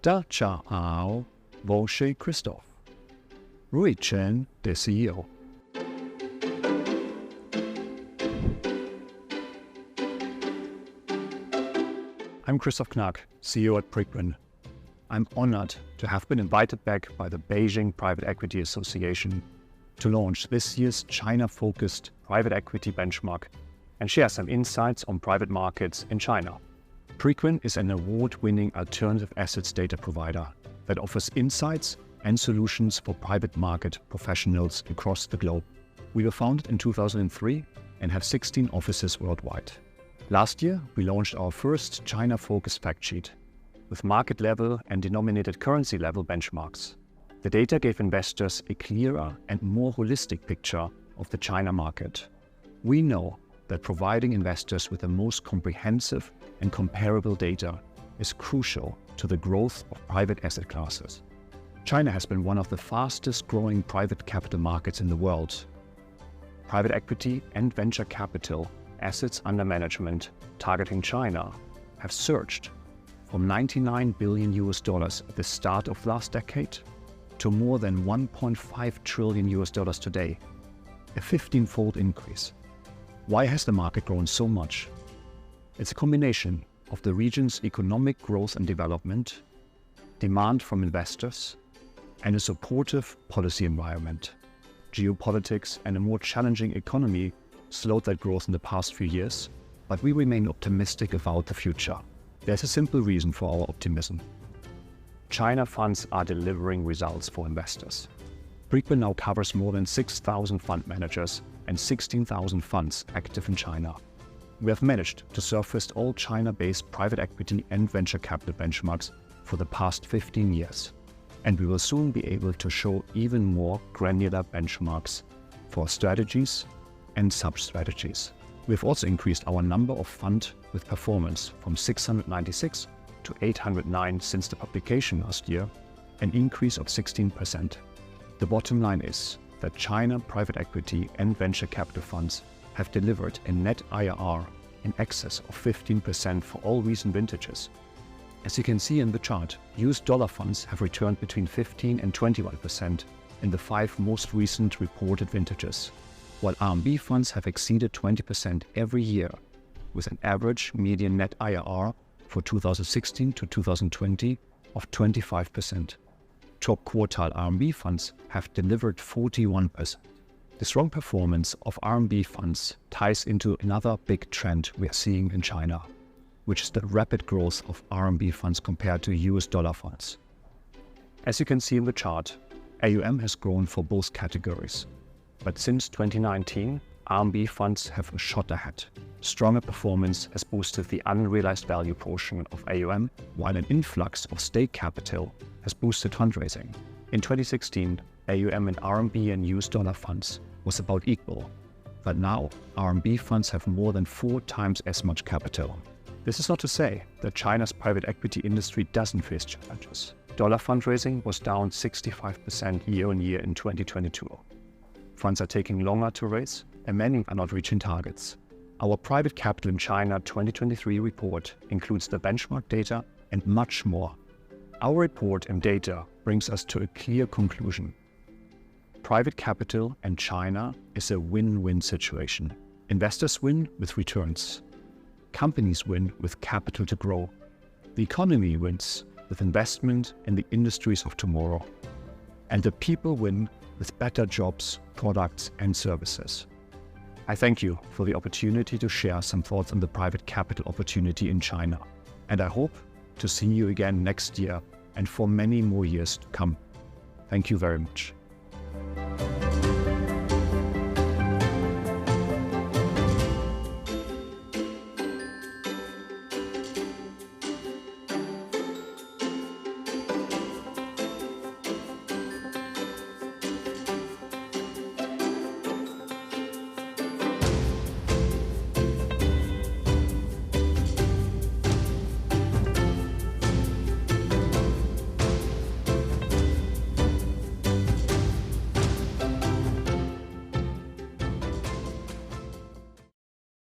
Da ciao, voce Christoph. Preqin CEO. I'm Christoph Knaack, CEO at Preqin. I'm honored to have been invited back by the Beijing Private Equity Association to launch this year's China-focused private equity benchmark and share some insights on private markets in China. Preqin is an award-winning alternative assets data provider that offers insights and solutions for private market professionals across the globe. We were founded in 2003 and have 16 offices worldwide. Last year, we launched our first China-focused fact sheet with market level and denominated currency level benchmarks. The data gave investors a clearer and more holistic picture of the China market. We know that providing investors with the most comprehensive and comparable data is crucial to the growth of private asset classes. China has been one of the fastest growing private capital markets in the world. Private equity and venture capital assets under management targeting China have surged from $99 billion at the start of last decade to more than $1.5 trillion today, a 15-fold increase. Why has the market grown so much? It's a combination of the region's economic growth and development, demand from investors, and a supportive policy environment. Geopolitics and a more challenging economy slowed that growth in the past few years, but we remain optimistic about the future. There's a simple reason for our optimism. China funds are delivering results for investors. Preqin now covers more than 6,000 fund managers and 16,000 funds active in China. We have managed to surface all China-based private equity and venture capital benchmarks for the past 15 years. And we will soon be able to show even more granular benchmarks for strategies and sub-strategies. We've also increased our number of funds with performance from 696 to 809 since the publication last year, an increase of 16%. The bottom line is that China private equity and venture capital funds have delivered a net IRR in excess of 15% for all recent vintages. As you can see in the chart, US dollar funds have returned between 15 and 21% in the 5 most recent reported vintages, while RMB funds have exceeded 20% every year, with an average median net IRR for 2016 to 2020 of 25%. Top quartile RMB funds have delivered 41%. The strong performance of RMB funds ties into another big trend we are seeing in China, which is the rapid growth of RMB funds compared to US dollar funds. As you can see in the chart, AUM has grown for both categories. But since 2019, RMB funds have shot ahead. Stronger performance has boosted the unrealized value portion of AUM, while an influx of stake capital has boosted fundraising. In 2016, AUM in RMB and US dollar funds was about equal, but now RMB funds have more than 4 times as much capital. This is not to say that China's private equity industry doesn't face challenges. Dollar fundraising was down 65% year-on-year in 2022. Funds are taking longer to raise, and many are not reaching targets. Our Private Capital in China 2023 report includes the benchmark data and much more. Our report and data brings us to a clear conclusion. Private capital and China is a win-win situation. Investors win with returns. Companies win with capital to grow. The economy wins with investment in the industries of tomorrow. And the people win with better jobs, products, and services. I thank you for the opportunity to share some thoughts on the private capital opportunity in China. And I hope to see you again next year and for many more years to come. Thank you very much.